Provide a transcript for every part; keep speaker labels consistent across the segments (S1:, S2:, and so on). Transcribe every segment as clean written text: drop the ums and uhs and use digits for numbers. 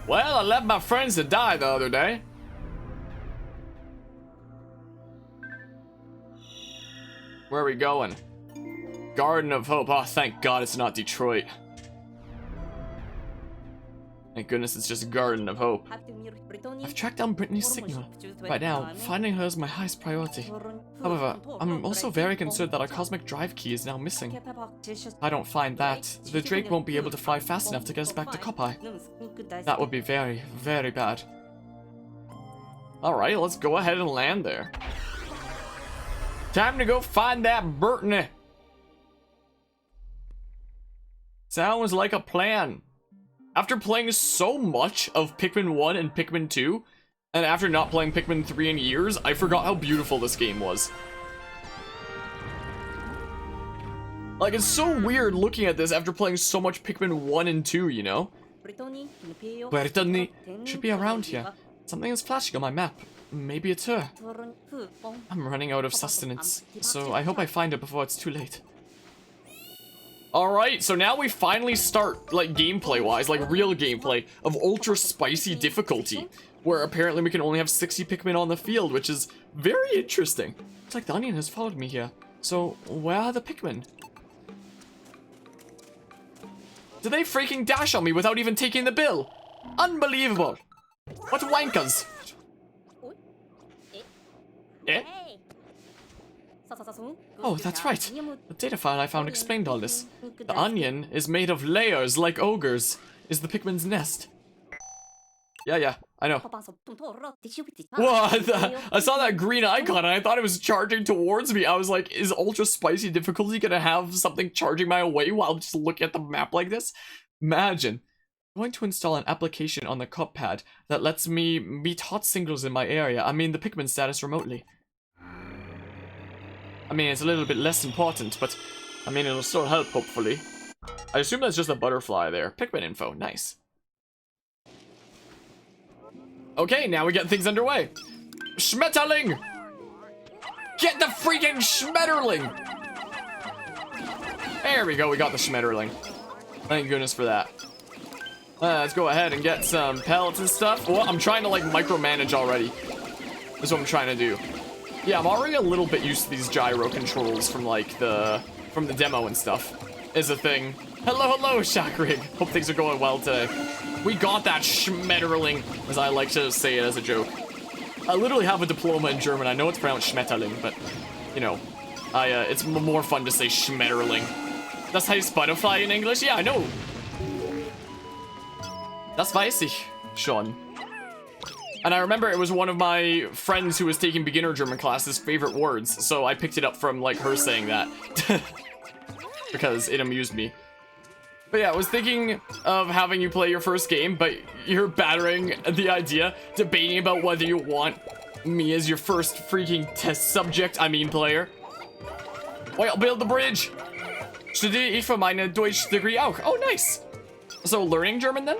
S1: Well, I left my friends to die the other day. Where are we going? Garden of Hope. Oh, thank God it's not Detroit. Thank goodness it's just Garden of Hope. I've tracked down Brittany's signal. Right now, finding her is my highest priority. However, I'm also very concerned that our cosmic drive key is now missing. If I don't find that, the Drake won't be able to fly fast enough to get us back to Kopai. That would be very, very bad. Alright, let's go ahead and land there. Time to go find that Brittany. Sounds like a plan. After playing so much of Pikmin 1 and Pikmin 2, and after not playing Pikmin 3 in years, I forgot how beautiful this game was. Like, it's so weird looking at this after playing so much Pikmin 1 and 2, you know? Brittany should be around here. Something is flashing on my map. Maybe it's her. I'm running out of sustenance, so I hope I find her before it's too late. Alright, so now we finally start, like, gameplay-wise, like, real gameplay of ultra spicy difficulty, where apparently we can only have 60 Pikmin on the field, which is very interesting. It's like the onion has followed me here. So, where are the Pikmin? Did they freaking dash on me without even taking the bill? Unbelievable! What wankers! Eh? Oh, that's right. The data file I found explained all this. The onion is made of layers like ogres. Is the Pikmin's nest. Yeah, I know. What? I saw that green icon and I thought it was charging towards me. I was like, is ultra spicy difficulty gonna have something charging my way while I'm just looking at the map like this? Imagine. I'm going to install an application on the cup pad that lets me meet hot singles in my area. I mean the Pikmin status remotely. I mean, it's a little bit less important, but I mean, it'll still help, hopefully. I assume that's just a butterfly there. Pikmin info, nice. Okay, now we get things underway. Schmetterling! Get the freaking Schmetterling! There we go, we got the Schmetterling. Thank goodness for that. Let's go ahead and get some pellets and stuff. Well, I'm trying to, like, micromanage already. That's what I'm trying to do. Yeah, I'm already a little bit used to these gyro controls from, like, from the demo and stuff. Is a thing. Hello, Shakrig. Hope things are going well today. We got that Schmetterling, as I like to say it as a joke. I literally have a diploma in German. I know it's pronounced Schmetterling, but, you know, it's more fun to say Schmetterling. Das heißt butterfly in English? Yeah, I know. Das weiß ich schon. And I remember it was one of my friends who was taking beginner German classes' favorite words, so I picked it up from, like, her saying that. Because it amused me. But yeah, I was thinking of having you play your first game, but you're battering the idea, debating about whether you want me as your first freaking test subject, player. Wait, I'll build the bridge! Studiere ich für meine Deutsch degree auch. Oh, nice! So, learning German then?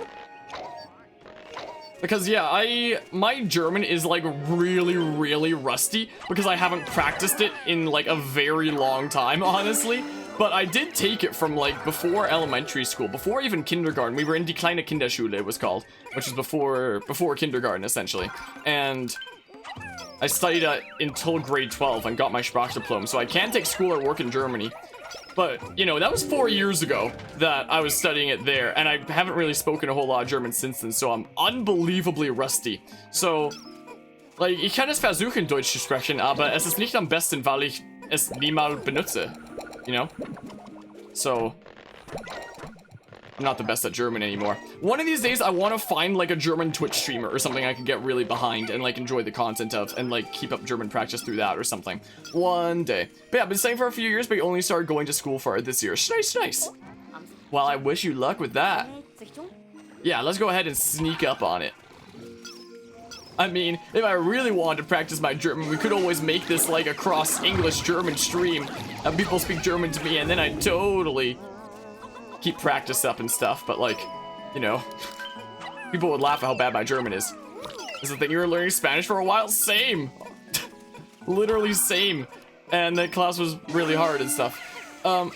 S1: Because yeah, my German is like really rusty because I haven't practiced it in like a very long time, honestly. But I did take it from like before elementary school, before even kindergarten. We were in Die kleine Kinderschule, it was called, which is before kindergarten essentially. And I studied until grade 12 and got my Sprachdiplom, so I can take school or work in Germany. But, you know, that was 4 years ago that I was studying it there, and I haven't really spoken a whole lot of German since then, so I'm unbelievably rusty. So, like, ich kann es versuchen, Deutsch zu sprechen, aber es ist nicht am besten, weil ich es niemals benutze, you know? So, I'm not the best at German anymore. One of these days, I want to find, like, a German Twitch streamer or something I can get really behind and, like, enjoy the content of and, like, keep up German practice through that or something. One day. But yeah, I've been studying for a few years, but you only started going to school for it this year. Nice. Well, I wish you luck with that. Yeah, let's go ahead and sneak up on it. I mean, if I really wanted to practice my German, we could always make this, like, a cross-English-German stream. And people speak German to me, and then I totally keep practice up and stuff, but like, you know, people would laugh at how bad my German is. Is it that you were learning Spanish for a while? Same! Literally same. And that class was really hard and stuff.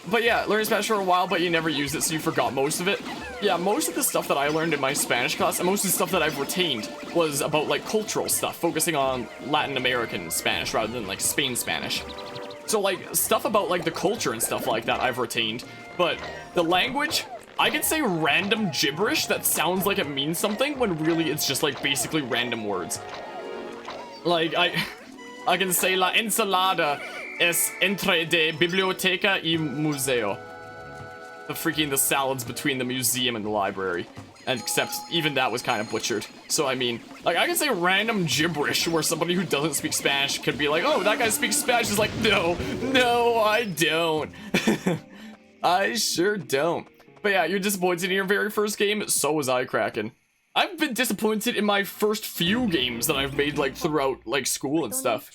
S1: But yeah, learning Spanish for a while, but you never used it, so you forgot most of it. Yeah, most of the stuff that I learned in my Spanish class, and most of the stuff that I've retained, was about, like, cultural stuff, focusing on Latin American Spanish rather than, like, Spain Spanish. So, like, stuff about, like, the culture and stuff like that I've retained, but the language, I can say random gibberish that sounds like it means something, when really it's just, like, basically random words. Like, I can say la ensalada es entre de biblioteca y museo. The salads between the museum and the library. And except even that was kind of butchered. So I mean, like, I can say random gibberish where somebody who doesn't speak Spanish could be like, oh, that guy speaks Spanish. Is like, no, I don't. I sure don't. But yeah, you're disappointed in your very first game. So was I, Kraken. I've been disappointed in my first few games that I've made, like, throughout, like, school and stuff,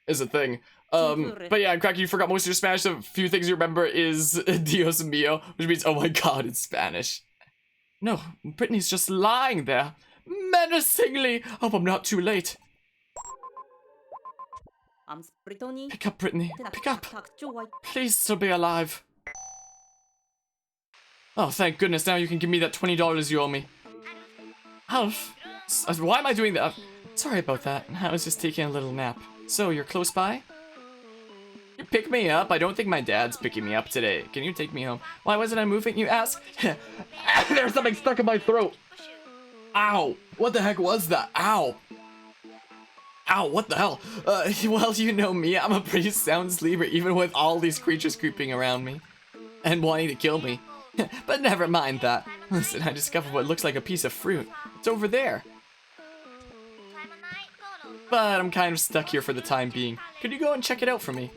S1: is a thing. But yeah, Kraken, you forgot most of your Spanish. A few things you remember is Dios mío, which means, oh my god, in Spanish. No, Brittany's just lying there, menacingly. Hope I'm not too late. Pick up, Brittany. Pick up. Please still be alive. Oh, thank goodness, now you can give me that $20 you owe me. Alf, why am I doing that? Sorry about that. I was just taking a little nap. So, you're close by? You pick me up? I don't think my dad's picking me up today. Can you take me home? Why wasn't I moving, you ask? There's something stuck in my throat. Ow. What the heck was that? Ow. Ow, what the hell? Well, you know me. I'm a pretty sound sleeper, even with all these creatures creeping around me. And wanting to kill me. But never mind that. Listen, I discovered what looks like a piece of fruit. It's over there. But I'm kind of stuck here for the time being. Could you go and check it out for me?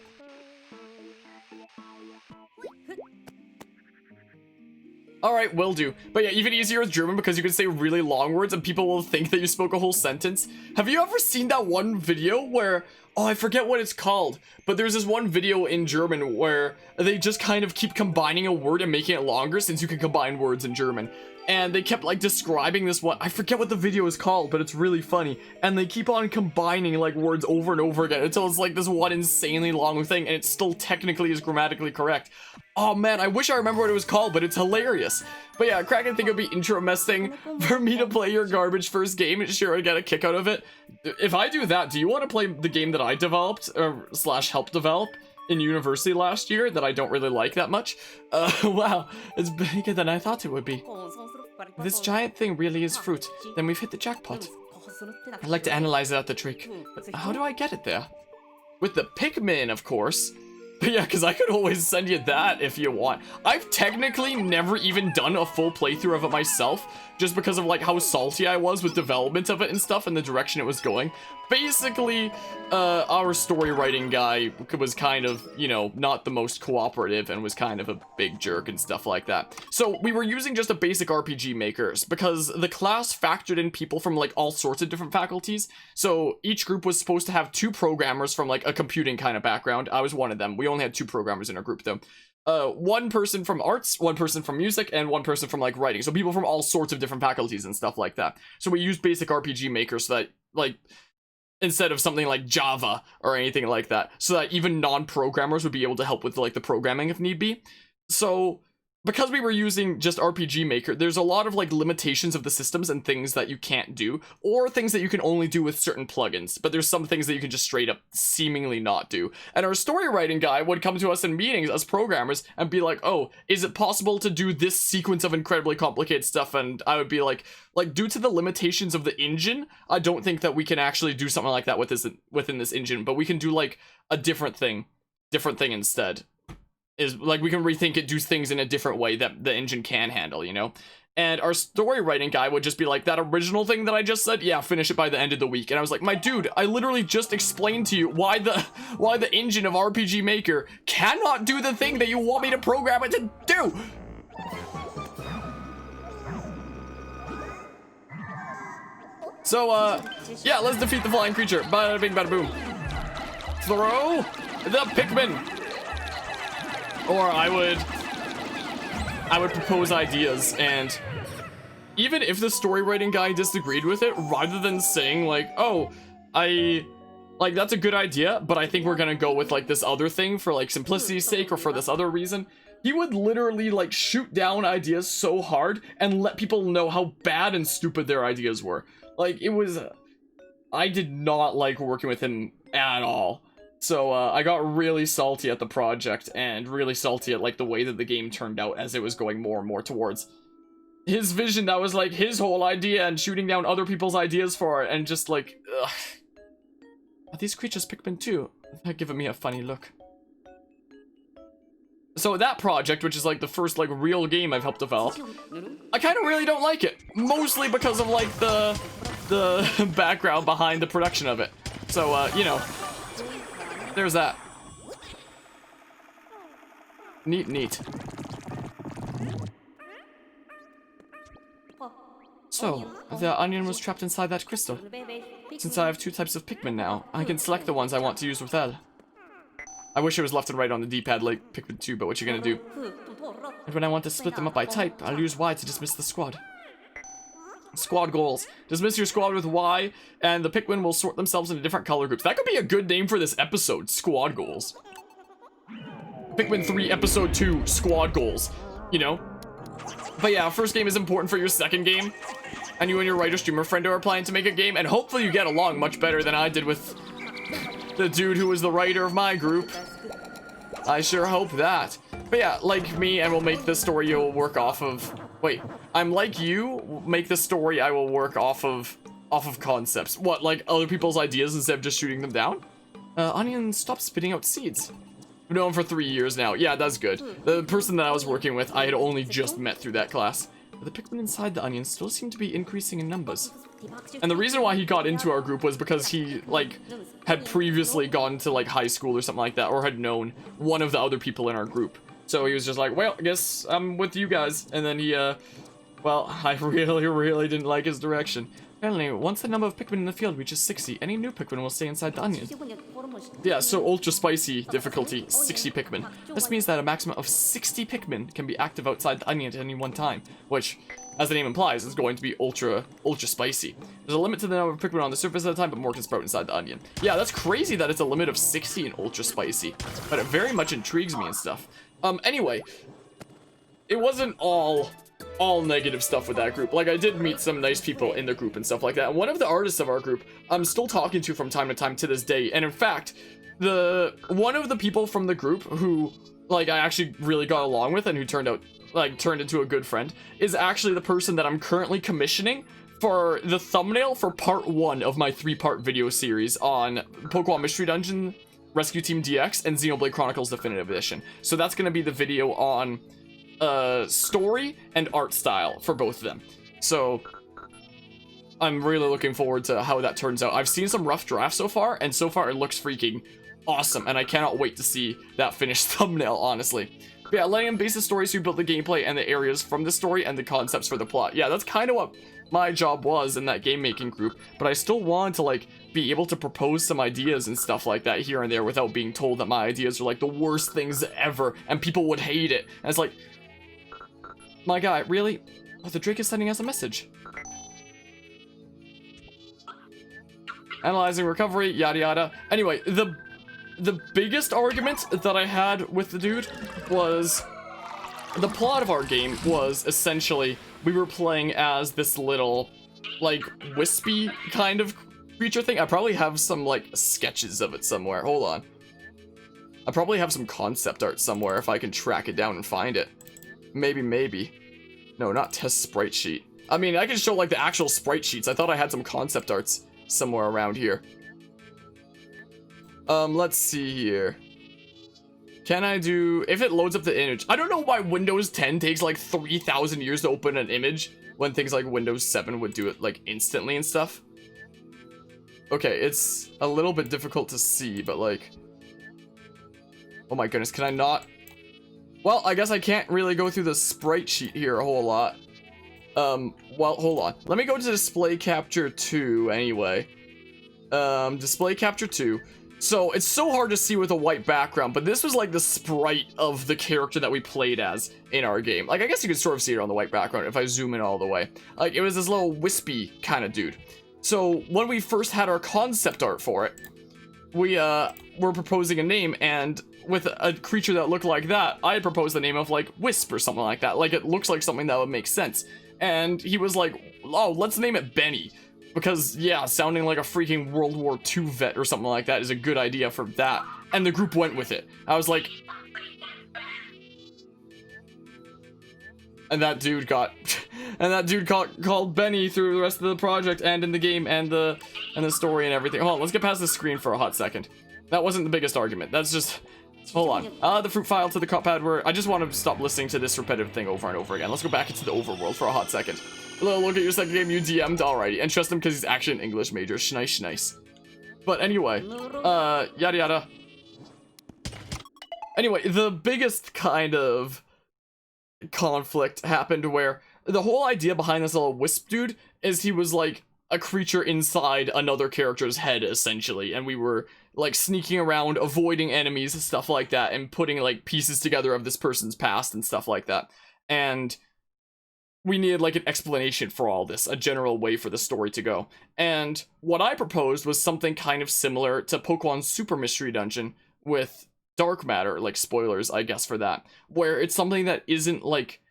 S1: Alright, will do. But yeah, even easier with German because you can say really long words and people will think that you spoke a whole sentence. Have you ever seen that one video where... Oh, I forget what it's called, but there's this one video in German where they just kind of keep combining a word and making it longer since you can combine words in German. And they kept, like, describing this one. I forget what the video is called, but it's really funny. And they keep on combining, like, words over and over again until it's, like, this one insanely long thing, and it still technically is grammatically correct. Oh, man, I wish I remember what it was called, but it's hilarious. But yeah, Kraken, think it would be interesting for me to play your garbage first game. Sure, I'd get a kick out of it. If I do that, do you want to play the game that I developed, or slash helped develop in university last year that I don't really like that much? Wow, it's bigger than I thought it would be. If this giant thing really is fruit, then we've hit the jackpot. I'd like to analyze it at the trick, but how do I get it there? With the Pikmin, of course. But yeah, because I could always send you that if you want. I've technically never even done a full playthrough of it myself, just because of, like, how salty I was with development of it and stuff and the direction it was going. Basically, our story writing guy was kind of, you know, not the most cooperative and was kind of a big jerk and stuff like that. So we were using just a basic RPG maker because the class factored in people from, like, all sorts of different faculties. So each group was supposed to have 2 programmers from, like, a computing kind of background. I was one of them. We only had 2 programmers in our group though. One person from arts, one person from music, and one person from, like, writing. So people from all sorts of different faculties and stuff like that. So we used basic RPG maker so that, like, instead of something like Java or anything like that, so that even non-programmers would be able to help with, like, the programming if need be. So because we were using just RPG Maker, there's a lot of, like, limitations of the systems and things that you can't do, or things that you can only do with certain plugins, but there's some things that you can just straight up seemingly not do. And our story writing guy would come to us in meetings as programmers and be like, oh, is it possible to do this sequence of incredibly complicated stuff? And I would be like, due to the limitations of the engine, I don't think that we can actually do something like that with within this engine, but we can do, like, a different thing instead. Is like we can rethink it, do things in a different way that the engine can handle, you know? And our story writing guy would just be like, that original thing that I just said, yeah, finish it by the end of the week. And I was like, my dude, I literally just explained to you why the engine of RPG Maker cannot do the thing that you want me to program it to do. So, yeah, let's defeat the flying creature. Bada bing, bada boom. Throw the Pikmin. Or I would propose ideas, and even if the story writing guy disagreed with it, rather than saying like, oh, Like, that's a good idea, but I think we're gonna go with, like, this other thing for, like, simplicity's sake or for this other reason. He would literally, like, shoot down ideas so hard and let people know how bad and stupid their ideas were. Like, it was... I did not like working with him at all. So, I got really salty at the project and really salty at, like, the way that the game turned out as it was going more and more towards his vision that was, like, his whole idea and shooting down other people's ideas for it and just, like, ugh. Are these creatures Pikmin too? They're giving me a funny look. So that project, which is, like, the first, like, real game I've helped develop, I kind of really don't like it. Mostly because of, like, the background behind the production of it. So, you know, there's that. Neat, neat. So, the onion was trapped inside that crystal. Since I have 2 types of Pikmin now, I can select the ones I want to use with L. I wish it was left and right on the D-pad like Pikmin 2, but what you gonna do? And when I want to split them up by type, I'll use Y to dismiss the squad. Squad goals. Dismiss your squad with Y, and the Pikmin will sort themselves into different color groups. That could be a good name for this episode, Squad Goals. Pikmin 3 Episode 2, Squad Goals. You know? But yeah, first game is important for your second game. And you and your writer-streamer friend are planning to make a game, and hopefully you get along much better than I did with the dude who was the writer of my group. I sure hope that. But yeah, like me, and we'll make the story you'll work off of... Wait, I'm like you, make the story I will work off of concepts. What, like other people's ideas instead of just shooting them down? Onion, stop spitting out seeds. I've known him for 3 years now. Yeah, that's good. The person that I was working with, I had only just met through that class. But the Pikmin inside the onion still seem to be increasing in numbers. And the reason why he got into our group was because he, like, had previously gone to, like, high school or something like that, or had known one of the other people in our group. So he was just like, well, I guess I'm with you guys. And then he, well, I really didn't like his direction. Apparently, once the number of Pikmin in the field reaches 60, any new Pikmin will stay inside the onion. Yeah, so ultra spicy difficulty, 60 Pikmin. This means that a maximum of 60 Pikmin can be active outside the onion at any one time, which, as the name implies, is going to be ultra spicy. There's a limit to the number of Pikmin on the surface at a time, but more can sprout inside the onion. Yeah, that's crazy that it's a limit of 60 in ultra spicy, but it very much intrigues me and stuff. Anyway, it wasn't all negative stuff with that group. Like, I did meet some nice people in the group and stuff like that. And one of the artists of our group, I'm still talking to from time to time to this day. And in fact, one of the people from the group who, like, I actually really got along with and who turned into a good friend, is actually the person that I'm currently commissioning for the thumbnail for part 1 of my 3-part video series on Pokemon Mystery Dungeon, Rescue Team DX, and Xenoblade Chronicles Definitive Edition. So that's going to be the video on story and art style for both of them. So I'm really looking forward to how that turns out. I've seen some rough drafts so far, and so far it looks freaking awesome, and I cannot wait to see that finished thumbnail, honestly. But yeah, letting him base the story so you build the gameplay and the areas from the story and the concepts for the plot. Yeah, that's kind of what my job was in that game making group, but I still wanted to, like, be able to propose some ideas and stuff like that here and there without being told that my ideas are, like, the worst things ever and people would hate it. And it's like, my guy, really? Oh, the Drake is sending us a message. Analyzing recovery, yada yada. Anyway, the biggest argument that I had with the dude was the plot of our game was essentially we were playing as this little, like, wispy kind of creature thing. I probably have some, like, sketches of it somewhere. Hold on. I probably have some concept art somewhere if I can track it down and find it. Maybe. No, not test sprite sheet. I mean, I can show, like, the actual sprite sheets. I thought I had some concept arts somewhere around here. Let's see here. Can I do... If it loads up the image... I don't know why Windows 10 takes, like, 3,000 years to open an image when things like Windows 7 would do it, like, instantly and stuff. Okay, it's a little bit difficult to see, but, like... Oh my goodness, can I not... Well, I guess I can't really go through the sprite sheet here a whole lot. Well, hold on. Let me go to Display Capture 2 anyway. Display Capture 2. So, it's so hard to see with a white background, but this was like the sprite of the character that we played as in our game. Like, I guess you could sort of see it on the white background if I zoom in all the way. Like, it was this little wispy kind of dude. So, when we first had our concept art for it, were proposing a name, and with a creature that looked like that, I proposed the name of like Wisp or something like that. Like, it looks like something that would make sense. And he was like, oh, let's name it Benny. Because, yeah, sounding like a freaking World War II vet or something like that is a good idea for that. And the group went with it. I was like... And that dude got... and that dude called Benny through the rest of the project and in the game and the story and everything. Hold on, let's get past the screen for a hot second. That wasn't the biggest argument. That's just... Hold on. The fruit file to the cop pad where... I just want to stop listening to this repetitive thing over and over again. Let's go back into the overworld for a hot second. Hello, look at your second game you DM'd. Alrighty. And trust him because he's actually an English major. Schnice. But anyway. Yada yada. Anyway, the biggest kind of conflict happened where the whole idea behind this little Wisp dude is he was like a creature inside another character's head, essentially. And we were like sneaking around, avoiding enemies and stuff like that, and putting like pieces together of this person's past and stuff like that. And we needed like an explanation for all this, a general way for the story to go. And what I proposed was something kind of similar to Pokemon's Super Mystery Dungeon with dark matter, like spoilers, I guess, for that, where it's something that isn't like,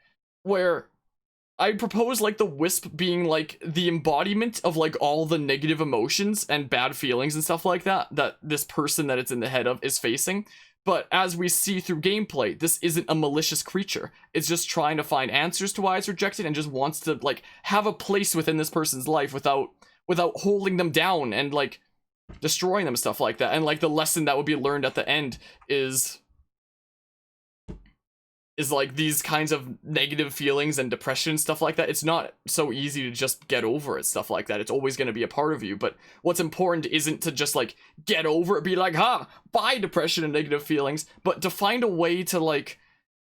S1: where I propose like the Wisp being like the embodiment of like all the negative emotions and bad feelings and stuff like that this person that it's in the head of is facing. But as we see through gameplay, this isn't a malicious creature. It's just trying to find answers to why it's rejected and just wants to like have a place within this person's life without holding them down and like destroying them, stuff like that. And like the lesson that would be learned at the end is like these kinds of negative feelings and depression, stuff like that. It's not so easy to just get over it, stuff like that. It's always going to be a part of you. But what's important isn't to just like get over it, be like, bye depression and negative feelings, but to find a way to like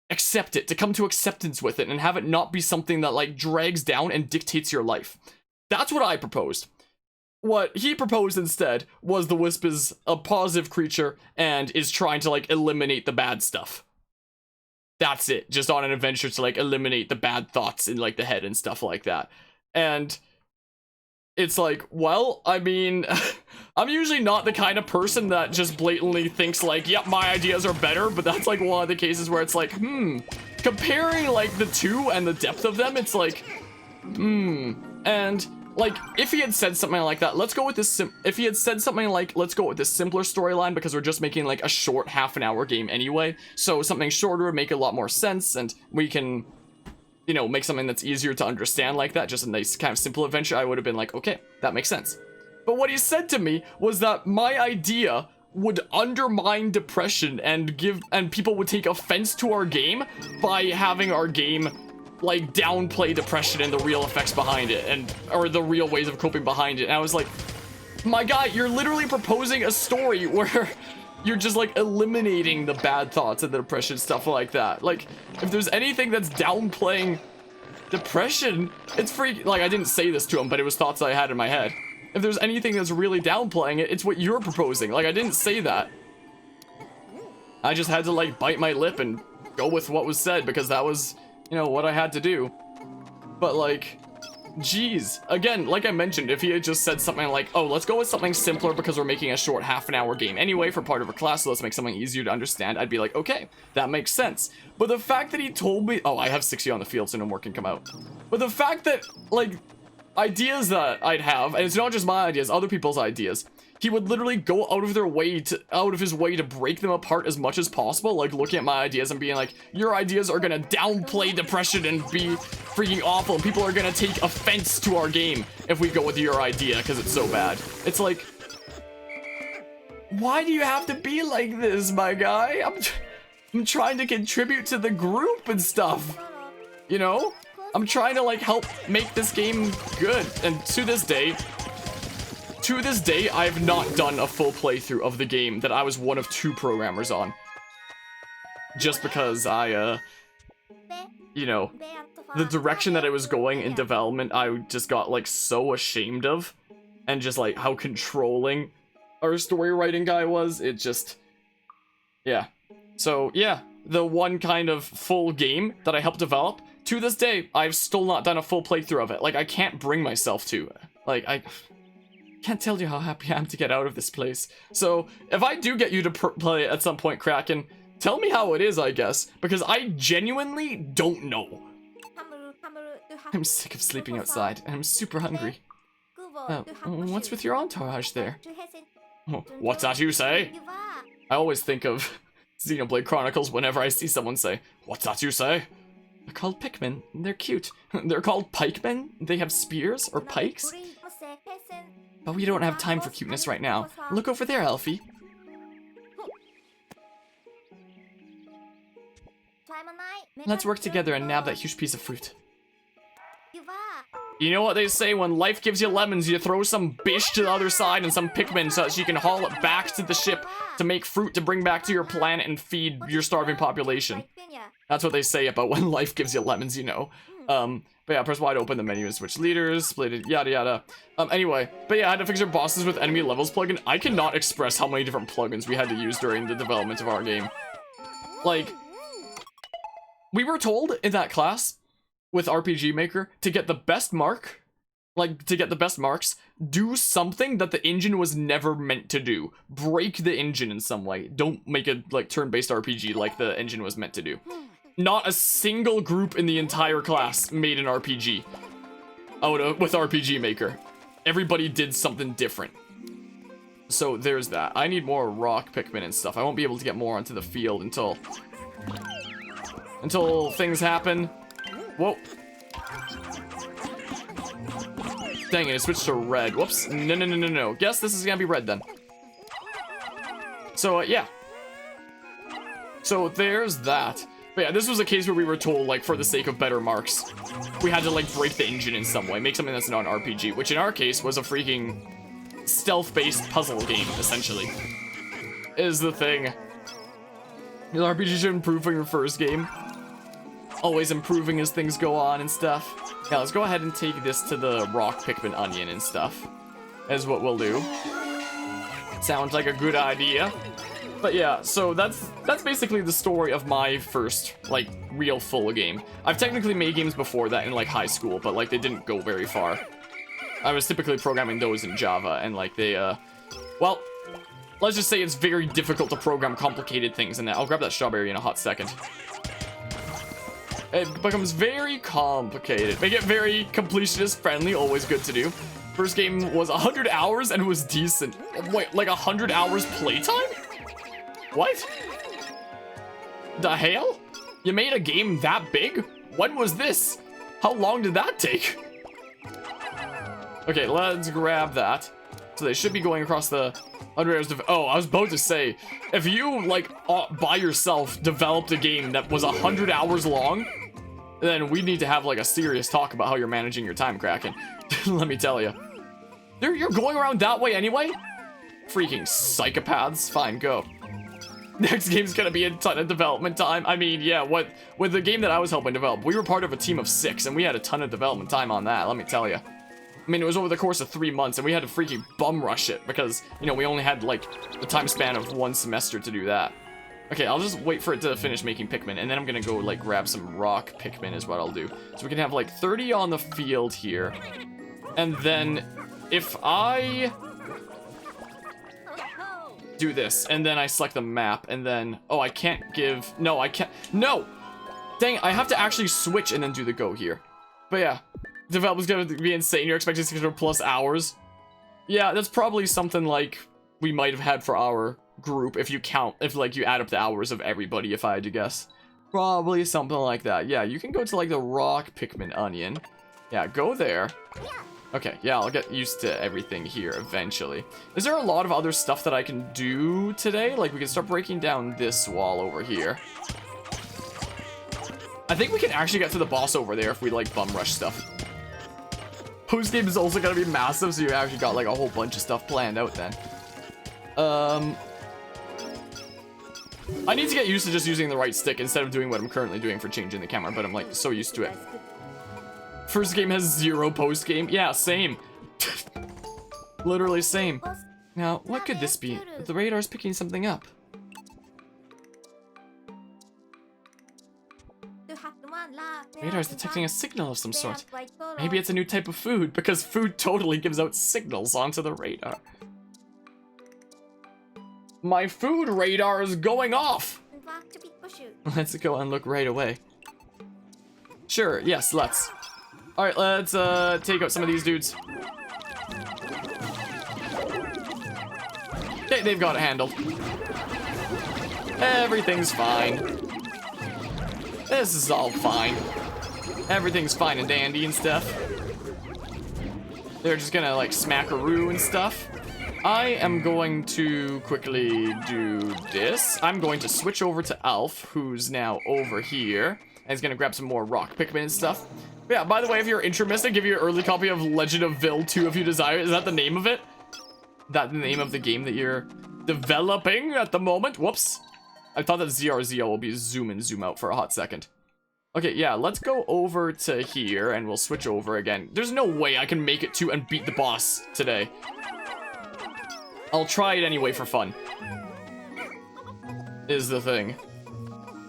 S1: accept it, to come to acceptance with it and have it not be something that like drags down and dictates your life. That's what I proposed. What he proposed instead was the Wisp is a positive creature and is trying to like eliminate the bad stuff. That's it, just on an adventure to like eliminate the bad thoughts in like the head and stuff like that. And it's like, well, I mean, I'm usually not the kind of person that just blatantly thinks like, yep, my ideas are better, but that's like one of the cases where it's like, comparing like the two and the depth of them, it's like, and like, if he had said something like that, let's go with this, if he had said something like, let's go with this simpler storyline because we're just making like a short half-an-hour game anyway, so something shorter would make a lot more sense, and we can, you know, make something that's easier to understand like that, just a nice kind of simple adventure, I would have been like, okay, that makes sense. But what he said to me was that my idea would undermine depression and people would take offense to our game by having our game like downplay depression and the real effects behind it, or the real ways of coping behind it. And I was like, my guy, you're literally proposing a story where you're just like eliminating the bad thoughts and the depression, stuff like that. Like, if there's anything that's downplaying depression, it's like, I didn't say this to him, but it was thoughts I had in my head. If there's anything that's really downplaying it, it's what you're proposing. Like, I didn't say that. I just had to like bite my lip and go with what was said because that was, you know, what I had to do. But like, geez, again, like I mentioned, if he had just said something like, oh, let's go with something simpler because we're making a short half-an-hour game anyway for part of a class, so let's make something easier to understand, I'd be like, okay, that makes sense. But the fact that he told me, oh, I have 60 on the field so no more can come out. But the fact that like ideas that I'd have, and it's not just my ideas, other people's ideas, he would literally go out of his way to break them apart as much as possible, like looking at my ideas and being like, your ideas are gonna downplay depression and be freaking awful, and people are gonna take offense to our game if we go with your idea because it's so bad. It's like, why do you have to be like this, my guy? I'm trying to contribute to the group and stuff, you know? I'm trying to like help make this game good, and to this day, I have not done a full playthrough of the game that I was one of 2 programmers on. Just because I, you know, the direction that it was going in development, I just got, like, so ashamed of. And just, like, how controlling our story writing guy was. It just, yeah. So, yeah, the one kind of full game that I helped develop, to this day, I've still not done a full playthrough of it. Like, I can't bring myself to. Like, I can't tell you how happy I am to get out of this place. So, if I do get you to play at some point, Kraken, tell me how it is, I guess, because I genuinely don't know. I'm sick of sleeping outside, and I'm super hungry. What's with your entourage there? What's that you say? I always think of Xenoblade Chronicles whenever I see someone say, what's that you say? They're called Pikmin. They're cute. They're called pikemen? They have spears or pikes? But we don't have time for cuteness right now. Look over there, Elfie. Let's work together and nab that huge piece of fruit. You know what they say, when life gives you lemons, you throw some Bish to the other side and some Pikmin so that you can haul it back to the ship to make fruit to bring back to your planet and feed your starving population. That's what they say about when life gives you lemons, you know. But yeah, press Y to open the menu and switch leaders, split it, yada yada. Anyway, but yeah, I had to fix our bosses with enemy levels plugin. I cannot express how many different plugins we had to use during the development of our game. Like, we were told in that class with RPG Maker to get the best mark, like to get the best marks, do something that the engine was never meant to do. Break the engine in some way. Don't make a like turn-based RPG like the engine was meant to do. Not a single group in the entire class made an RPG with RPG Maker. Everybody did something different. So there's that. I need more rock Pikmin and stuff. I won't be able to get more onto the field until things happen. Whoa. Dang it, it switched to red. Whoops. No. Guess this is gonna be red then. So, yeah. So, there's that. But yeah, this was a case where we were told, like, for the sake of better marks, we had to, like, break the engine in some way. Make something that's not an RPG, which in our case was a freaking stealth-based puzzle game, essentially. Is the thing. The RPG should improve from your first game. Always improving as things go on and stuff. Yeah, let's go ahead and take this to the rock Pikmin onion and stuff. Is what we'll do. Sounds like a good idea. But yeah, so that's basically the story of my first, like, real full game. I've technically made games before that in, like, high school, but, like, they didn't go very far. I was typically programming those in Java, and, like, they, well, let's just say it's very difficult to program complicated things in that. I'll grab that strawberry in a hot second. It becomes very complicated. Make it very completionist friendly, always good to do. First game was 100 hours and was decent. Wait, like 100 hours playtime? What? The hell? You made a game that big? When was this? How long did that take? Okay, let's grab that. So they should be going across the 100 hours. Oh, I was about to say, if you, like, by yourself developed a game that was 100 hours long, then we need to have, like, a serious talk about how you're managing your time, Kraken. Let me tell you. You're going around that way anyway? Freaking psychopaths. Fine, go. Next game's gonna be a ton of development time. I mean, yeah, with the game that I was helping develop, we were part of a team of 6, and we had a ton of development time on that, let me tell you. I mean, it was over the course of 3 months, and we had to freaking bum rush it, because, you know, we only had, like, the time span of 1 semester to do that. Okay, I'll just wait for it to finish making Pikmin, and then I'm gonna go, like, grab some rock Pikmin is what I'll do. So we can have, like, 30 on the field here. And then, if I do this, and then I select the map, and then, oh, I can't give, no, I can't, no! Dang, I have to actually switch and then do the go here. But yeah, development's gonna be insane. You're expecting 600 plus hours. Yeah, that's probably something like we might have had for our group if you count, if like you add up the hours of everybody, if I had to guess. Probably something like that. Yeah, you can go to like the rock Pikmin onion. Yeah, go there. Okay, yeah, I'll get used to everything here eventually. Is there a lot of other stuff that I can do today? Like, we can start breaking down this wall over here. I think we can actually get to the boss over there if we, like, bum rush stuff. Post-game is also gonna be massive, so you actually got, like, a whole bunch of stuff planned out then. I need to get used to just using the right stick instead of doing what I'm currently doing for changing the camera, but I'm, like, so used to it. First game has 0 post-game. Yeah, same. Literally same. Now, what could this be? The radar's picking something up. Radar's detecting a signal of some sort. Maybe it's a new type of food, because food totally gives out signals onto the radar. My food radar is going off! Let's go and look right away. Sure, yes, let's. Alright, let's take out some of these dudes. Okay, they've got it handled. Everything's fine. This is all fine. Everything's fine and dandy and stuff. They're just gonna like smackaroo and stuff. I am going to quickly do this. I'm going to switch over to Alf, who's now over here. And he's gonna grab some more rock Pikmin and stuff. But yeah, by the way, if you're interested, I'll give you an early copy of Legend of Vil 2 if you desire. Is that the name of it? That the name of the game that you're developing at the moment? Whoops. I thought that ZRZO will be zoom in, zoom out for a hot second. Okay, yeah, let's go over to here and we'll switch over again. There's no way I can make it to and beat the boss today. I'll try it anyway for fun. Is the thing.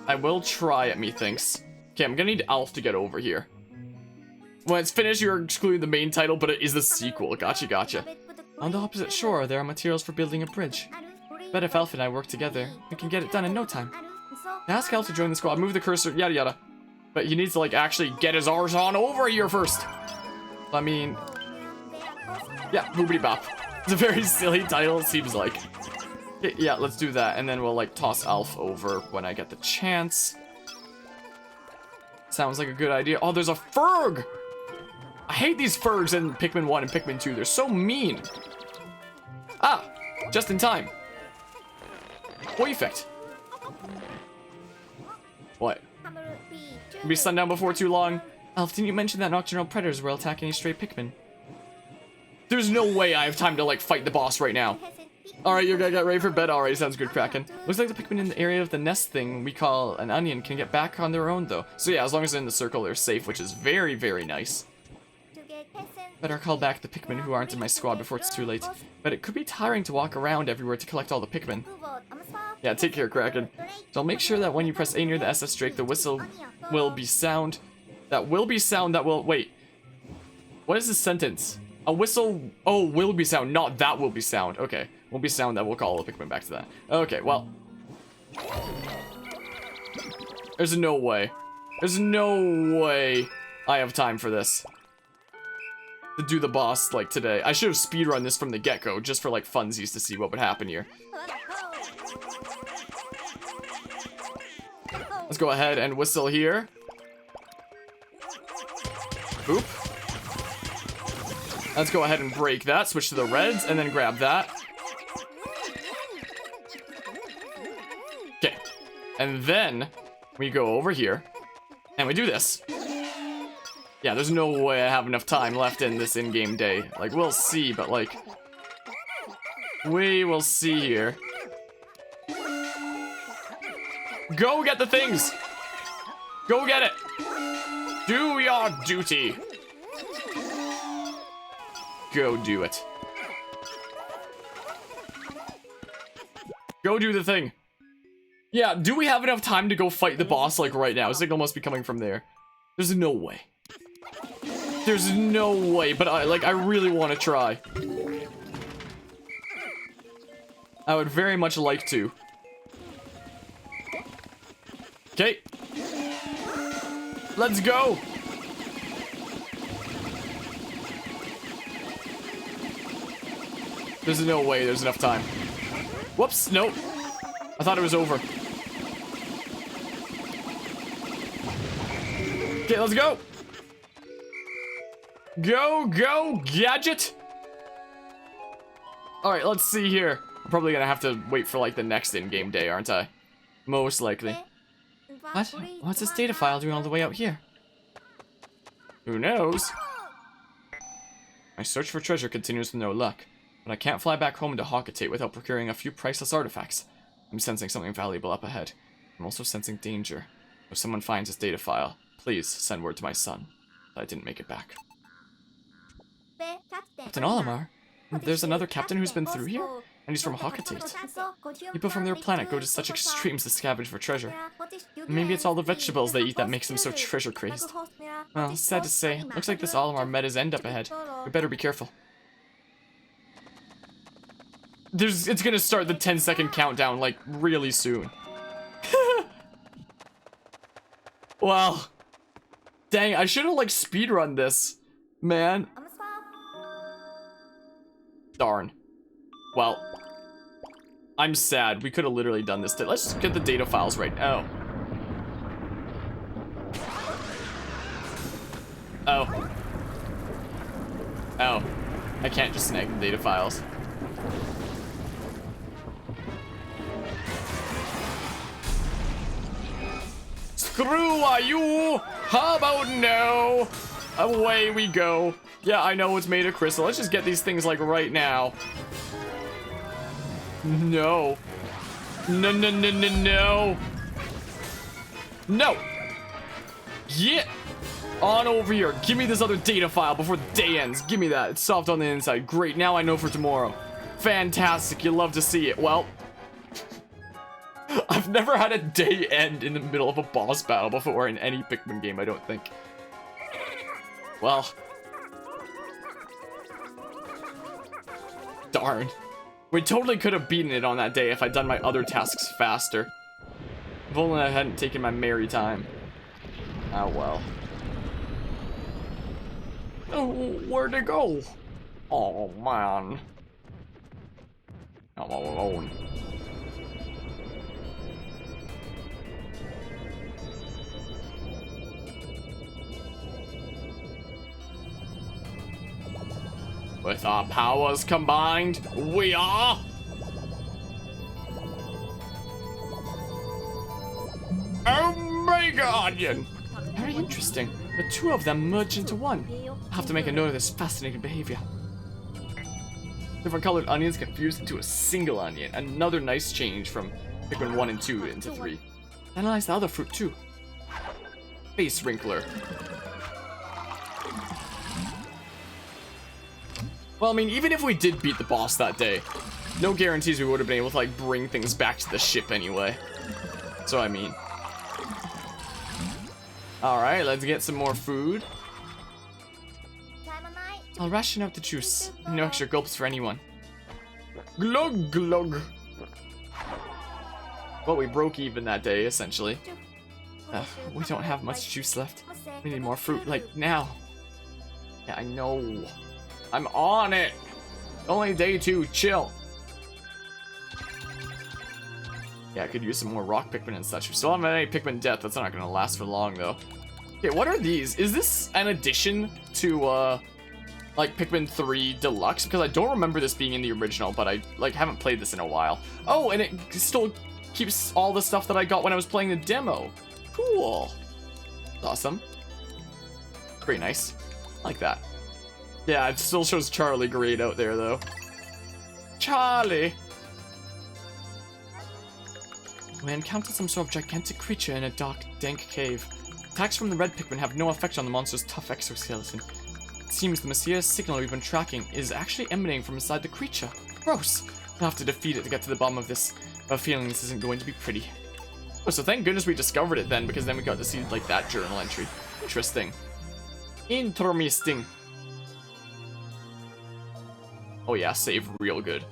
S1: I will try it, methinks. Okay, I'm gonna need Alf to get over here. When it's finished, you're excluding the main title, but it is the sequel. Gotcha, gotcha. On the opposite shore, there are materials for building a bridge. Bet if Alf and I work together, we can get it done in no time. Ask Alf to join the squad, move the cursor, yada yada. But he needs to, like, actually get his arse on over here first. I mean... yeah, boobity bop. It's a very silly title, it seems like. Yeah, let's do that, and then we'll, like, toss Alf over when I get the chance. Sounds like a good idea. Oh, there's a Ferg! I hate these Fergs in Pikmin 1 and Pikmin 2. They're so mean. Ah, just in time. Perfect. What? It'll be sundown before too long. Alf, didn't you mention that nocturnal predators were attacking stray Pikmin? There's no way I have time to, like, fight the boss right now. Alright, you're gonna get ready for bed. Alright, sounds good, Kraken. Looks like the Pikmin in the area of the nest thing we call an onion can get back on their own, though. So yeah, as long as they're in the circle, they're safe, which is very, very nice. Better call back the Pikmin who aren't in my squad before it's too late. But it could be tiring to walk around everywhere to collect all the Pikmin. Yeah, take care, Kraken. So I'll make sure that when you press A near the SS Drake, the whistle will be sound. That will be sound that will... wait. What is this sentence? A whistle... oh, will be sound, not that will be sound. Okay. Will be sound that will call the Pikmin back to that. Okay, well. There's no way. There's no way I have time for this. To do the boss, like, today. I should have speedrun this from the get-go, just for, like, funsies to see what would happen here. Let's go ahead and whistle here. Boop. Let's go ahead and break that, switch to the reds, and then grab that. Okay. And then we go over here, and we do this. Yeah, there's no way I have enough time left in this in-game day. Like, we'll see, but, like... we will see here. Go get the things! Go get it! Do your duty! Go do it. Go do the thing. Yeah, do we have enough time to go fight the boss, like, right now? Signal must be coming from there. There's no way. There's no way, but I really want to try. I would very much like to. Okay. Let's go. There's no way there's enough time. Whoops, nope. I thought it was over. Okay, let's go. Go, go, gadget! Alright, let's see here. I'm probably gonna have to wait for, like, the next in-game day, aren't I? Most likely. What? What's this data file doing all the way out here? Who knows? My search for treasure continues with no luck, but I can't fly back home to Hawkatate without procuring a few priceless artifacts. I'm sensing something valuable up ahead. I'm also sensing danger. If someone finds this data file, please send word to my son that I didn't make it back. Captain Olimar? There's another captain who's been through here? And he's from Hakatate. People from their planet go to such extremes to scavenge for treasure. Maybe it's all the vegetables they eat that makes them so treasure crazed. Well, sad to say, looks like this all of our metas end up ahead. We better be careful. It's gonna start the 10-second countdown, like, really soon. Wow. Dang, I should've, like, speedrun this. Man. Darn. Well. I'm sad. We could've literally done this. Let's just get the data files right now. Oh. Oh. I can't just snag the data files. Screw are you? How about no? Away we go. Yeah, I know it's made of crystal. Let's just get these things like right now. No. No, no, no, no, no. No. Yeah. On over here. Give me this other data file before the day ends. Give me that. It's soft on the inside. Great. Now I know for tomorrow. Fantastic. You love to see it. Well, I've never had a day end in the middle of a boss battle before in any Pikmin game, I don't think. Well. Darn. We totally could have beaten it on that day if I'd done my other tasks faster. If only I hadn't taken my merry time. Oh well. Oh, where'd it go? Oh man. I'm all alone. With our powers combined, we are... Omega Onion! Very interesting. The two of them merge into one. I'll have to make a note of this fascinating behavior. Different colored onions can fuse into a single onion. Another nice change from Pikmin 1 and 2 into 3. Analyze the other fruit too. Face Wrinkler. Well, I mean, even if we did beat the boss that day, no guarantees we would have been able to, like, bring things back to the ship anyway. So, I mean. Alright, let's get some more food. I'll ration out the juice. No extra gulps for anyone. Glug glug. Well, we broke even that day, essentially. We don't have much juice left. We need more fruit, like, now. Yeah, I know. I'm on it. Only day 2. Chill. Yeah, I could use some more rock Pikmin and such. We still haven't had any Pikmin death. That's not gonna last for long, though. Okay, what are these? Is this an addition to, like, Pikmin 3 Deluxe? Because I don't remember this being in the original, but I, like, haven't played this in a while. Oh, and it still keeps all the stuff that I got when I was playing the demo. Cool. Awesome. Pretty nice. I like that. Yeah, it still shows Charlie grayed out there, though. Charlie! We encountered some sort of gigantic creature in a dark, dank cave. Attacks from the red Pikmin have no effect on the monster's tough exoskeleton. It seems the mysterious signal we've been tracking is actually emanating from inside the creature. Gross! We'll have to defeat it to get to the bottom of this. I have a feeling this isn't going to be pretty. Oh, so thank goodness we discovered it then, because then we got to see, like, that journal entry. Interesting. Interesting. Oh yeah, save real good.